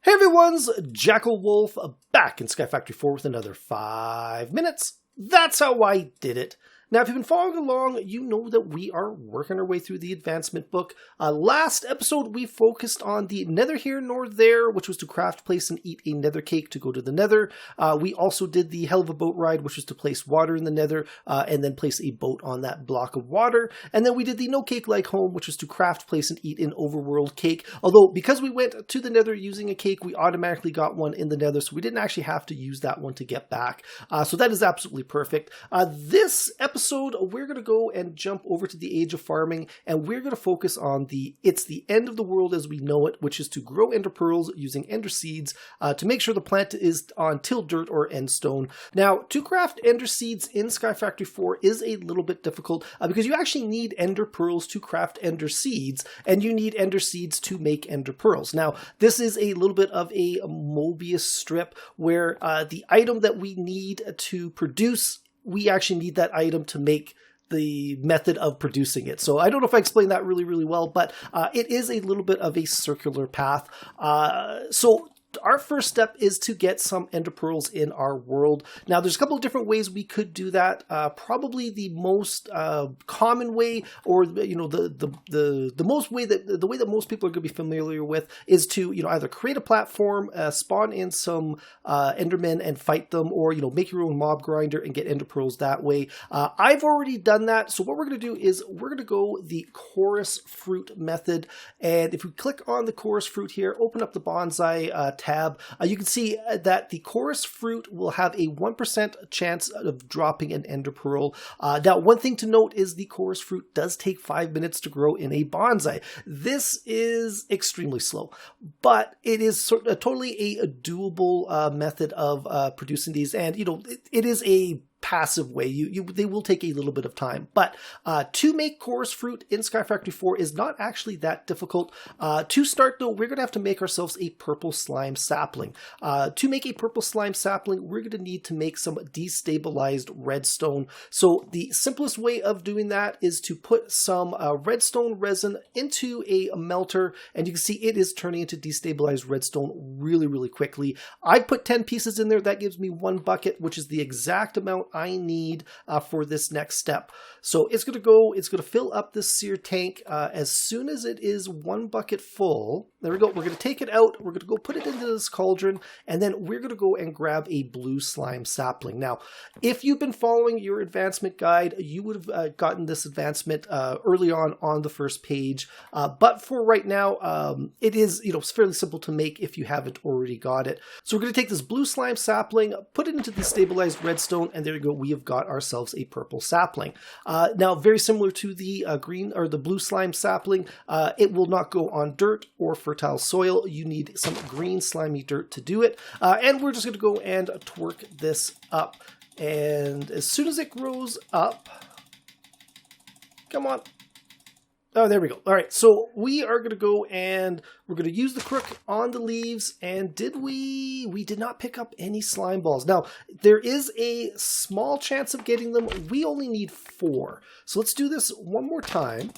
Hey everyone's Jackel Wolf back in Skyfactory 4 with another 5 minutes. That's how I did it. Now, if you've been following along, you know that we are working our way through the advancement book. Last episode, we focused on the neither here nor there, which was to craft, place, and eat a nether cake to go to the nether. We also did the hell of a boat ride, which was to place water in the nether, and then place a boat on that block of water. And then we did the no cake like home, which was to craft, place, and eat an overworld cake. Although, because we went to the nether using a cake, we automatically got one in the nether, so we didn't actually have to use that one to get back. So that is absolutely perfect. This episode, we're going to go and jump over to the age of farming, and we're going to focus on it's the end of the world as we know it, which is to grow ender pearls using ender seeds to make sure the plant is on till dirt or endstone. Now, to craft ender seeds in Skyfactory 4 is a little bit difficult because you actually need ender pearls to craft ender seeds, and you need ender seeds to make ender pearls. Now, this is a little bit of a Mobius strip where the item that we need to produce, we actually need that item to make the method of producing it. So I don't know if I explained that really well, but it is a little bit of a circular path. So our first step is to get some ender pearls in our world. Now, there's a couple of different ways we could do that. Probably the most common way, or the way that most people are going to be familiar with, is to either create a platform, spawn in some endermen and fight them, or make your own mob grinder and get ender pearls that way. I've already done that. So what we're going to do is we're going to go the chorus fruit method, and if we click on the chorus fruit here, open up the bonsai tab, you can see that the chorus fruit will have a 1% chance of dropping an ender pearl. Now, one thing to note is the chorus fruit does take 5 minutes to grow in a bonsai. This is extremely slow, but it is totally a doable method of producing these, and it is a passive way. They will take a little bit of time, but to make chorus fruit in Skyfactory 4 is not actually that difficult. To start though, we're going to have to make ourselves a purple slime sapling. To make a purple slime sapling, we're going to need to make some destabilized redstone. So the simplest way of doing that is to put some redstone resin into a melter, and you can see it is turning into destabilized redstone really quickly. I put 10 pieces in there. That gives me 1 bucket, which is the exact amount I need for this next step. So it's going to fill up this sear tank as soon as it is 1 bucket full. There we go. We're going to take it out. We're going to go put it into this cauldron, and then we're going to go and grab a blue slime sapling. Now, if you've been following your advancement guide, you would have gotten this advancement early on the first page. But for right now, it is it's fairly simple to make if you haven't already got it. So we're going to take this blue slime sapling, put it into the stabilized redstone, and there you go. We have got ourselves a purple sapling. Now, very similar to the green or the blue slime sapling, it will not go on dirt or fertile soil. You need some green slimy dirt to do it. And we're just going to go and twerk this up. And as soon as it grows up, come on. Oh, there we go. All right, so we are going to go and we're going to use the crook on the leaves. And we did not pick up any slime balls. Now, there is a small chance of getting them. We only need 4. So let's do this one more time.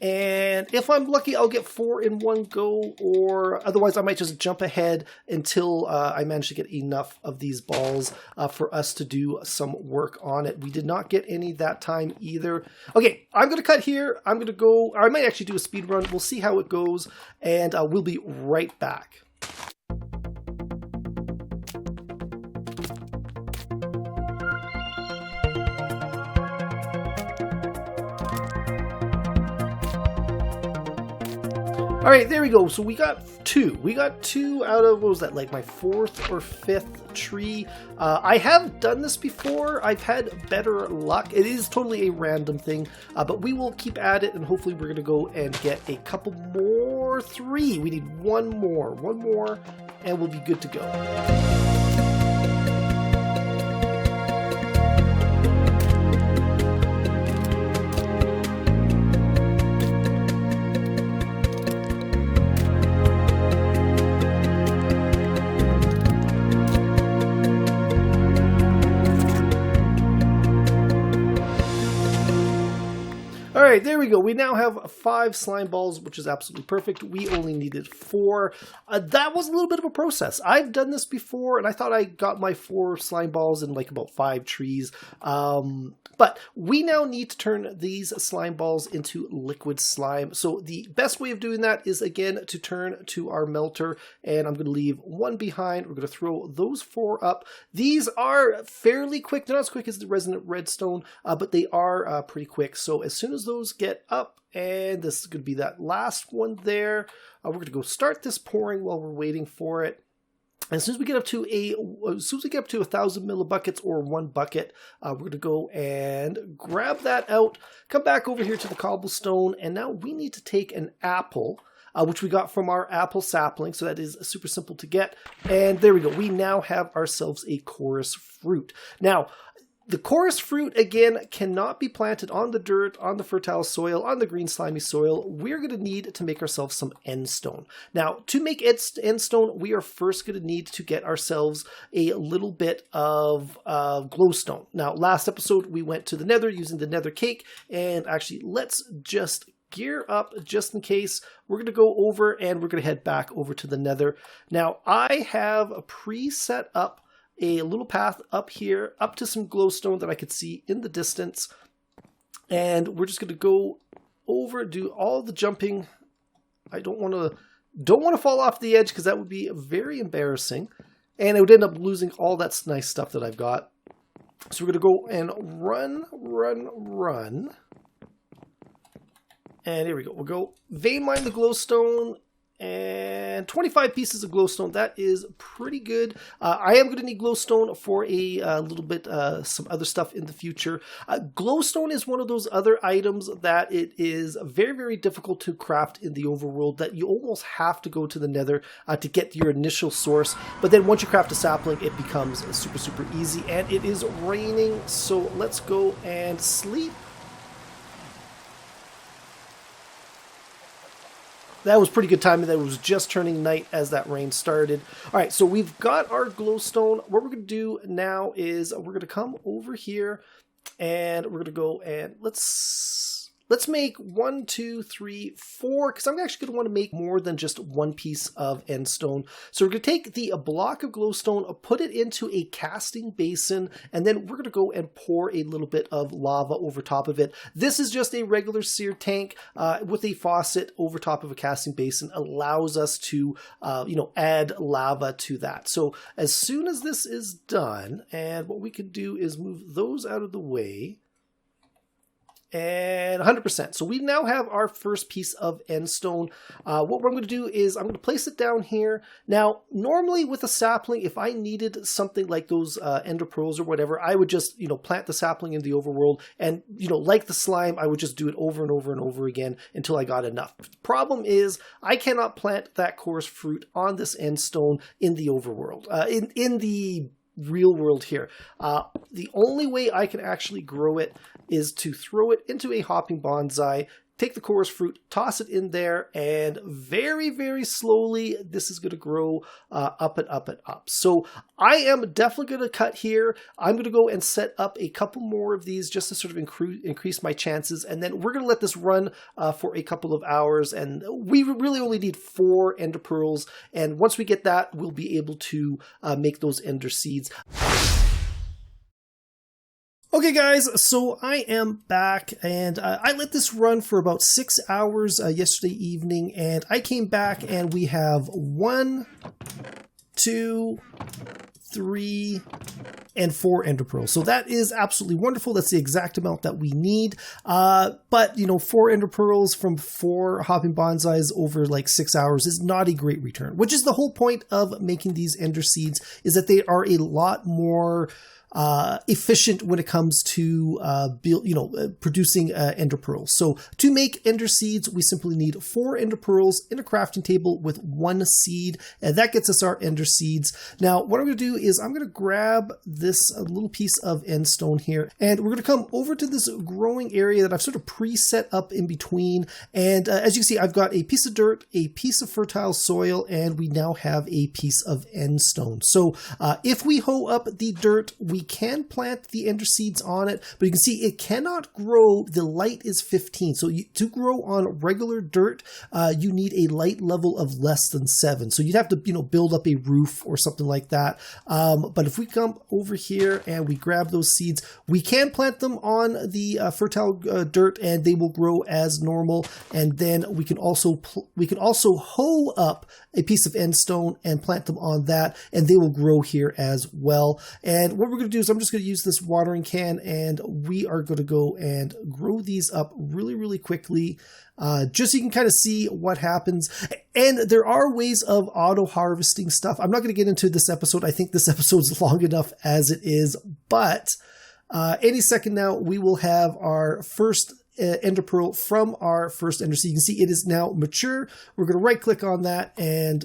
And if I'm lucky, I'll get 4 in one go, or otherwise I might just jump ahead until I manage to get enough of these balls for us to do some work on it. We did not get any that time either. Okay, I'm going to cut here. I'm going to go, or I might actually do a speed run. We'll see how it goes, and we'll be right back. All right, there we go. So we got 2. We got 2 out of, what was that, like my 4th or 5th tree. I have done this before. I've had better luck. It is totally a random thing, but we will keep at it, and hopefully we're going to go and get a couple more. 3. We need one more, and we'll be good to go. right, there we go. We now have 5 slime balls, which is absolutely perfect. We only needed 4. That was a little bit of a process. I've done this before, and I thought I got my 4 slime balls in like about 5 trees. But we now need to turn these slime balls into liquid slime. So the best way of doing that is, again, to turn to our melter, and I'm going to leave 1 behind. We're going to throw those 4 up. These are fairly quick. They're not as quick as the resonant redstone, but they are pretty quick. So as soon as those get up, and this is going to be that last one there, we're going to go start this pouring while we're waiting for it. As soon as we get up to 1,000 millibuckets or 1 bucket, we're going to go and grab that out, come back over here to the cobblestone, and now we need to take an apple, which we got from our apple sapling, so that is super simple to get. And there we go. We now have ourselves a chorus fruit. Now, the chorus fruit, again, cannot be planted on the dirt, on the fertile soil, on the green slimy soil. We're going to need to make ourselves some endstone. Now, to make endstone, we are first going to need to get ourselves a little bit of glowstone. Now, last episode, we went to the nether using the nether cake, and actually, let's just gear up just in case. We're going to go over, and we're going to head back over to the nether. Now, I have a pre-set up a little path up here, up to some glowstone that I could see in the distance. And we're just going to go over, do all the jumping. I don't want to fall off the edge because that would be very embarrassing. And I would end up losing all that nice stuff that I've got. So we're going to go and run. And here we go. We'll go vein mine the glowstone. And 25 pieces of glowstone. That is pretty good. I am going to need glowstone for a little bit, some other stuff in the future. Glowstone is one of those other items that it is very, very difficult to craft in the overworld, that you almost have to go to the nether to get your initial source. But then once you craft a sapling, it becomes super, super easy. And it is raining, so let's go and sleep. That was pretty good timing. That was just turning night as that rain started. All right, so we've got our glowstone. What we're going to do now is we're going to come over here, and we're going to go and let's make 1, 2, 3, 4, because I'm actually going to want to make more than just 1 piece of endstone. So we're going to take the block of glowstone, put it into a casting basin, and then we're going to go and pour a little bit of lava over top of it. This is just a regular sear tank with a faucet over top of a casting basin, allows us to add lava to that. So as soon as this is done, and what we can do is move those out of the way. And 100%. So we now have our first piece of endstone. What I'm going to do is I'm going to place it down here. Now, normally with a sapling, if I needed something like those ender pearls or whatever, I would just, plant the sapling in the overworld. And, like the slime, I would just do it over and over and over again until I got enough. The problem is I cannot plant that chorus fruit on this endstone in the overworld. In the real world here. The only way I can actually grow it is to throw it into a hopping bonsai, take the chorus fruit, toss it in there, and very, very slowly, this is going to grow up and up and up. So I am definitely going to cut here. I'm going to go and set up a couple more of these just to sort of increase my chances. And then we're going to let this run for a couple of hours. And we really only need 4 ender pearls. And once we get that, we'll be able to make those ender seeds. Okay guys, so I am back, and I let this run for about 6 hours yesterday evening, and I came back and we have 1, 2, 3, and 4 ender pearls. So that is absolutely wonderful. That's the exact amount that we need. But 4 ender pearls from 4 hopping bonsais over like 6 hours is not a great return, which is the whole point of making these ender seeds, is that they are a lot more efficient when it comes to producing ender pearls. So to make ender seeds, we simply need 4 ender pearls in a crafting table with 1 seed, and that gets us our ender seeds. Now what I'm going to do is I'm going to grab this little piece of endstone here, and we're going to come over to this growing area that I've sort of pre-set up in between, and as you can see, I've got a piece of dirt, a piece of fertile soil, and we now have a piece of endstone. So if we hoe up the dirt, we we can plant the ender seeds on it, but you can see it cannot grow. The light is 15. So to grow on regular dirt, you need a light level of less than 7. So you'd have to, build up a roof or something like that. But if we come over here and we grab those seeds, we can plant them on the fertile dirt and they will grow as normal. And then we can also hoe up a piece of endstone and plant them on that, and they will grow here as well. And what we're going to do is I'm just going to use this watering can, and we are going to go and grow these up really, really quickly, just so you can kind of see what happens. And there are ways of auto harvesting stuff. I'm not going to get into this episode. I think this episode's long enough as it is, but any second now we will have our first ender pearl from our first ender seed. You can see it is now mature. We're going to right click on that, and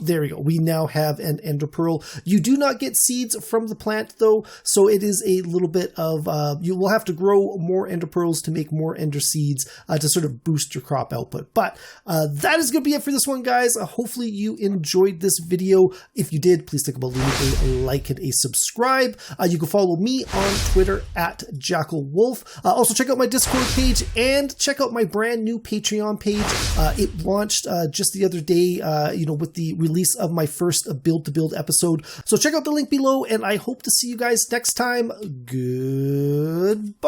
there we go. We now have an ender pearl. You do not get seeds from the plant though, so it is a little bit of, you will have to grow more ender pearls to make more ender seeds to sort of boost your crop output. But that is going to be it for this one, guys. Hopefully you enjoyed this video. If you did, please think about leaving a like and a subscribe. You can follow me on Twitter at JackelWolf. Also check out my Discord page and check out my brand new Patreon page. It launched just the other day, with the release of my first build to build episode. So check out the link below, and I hope to see you guys next time. Goodbye.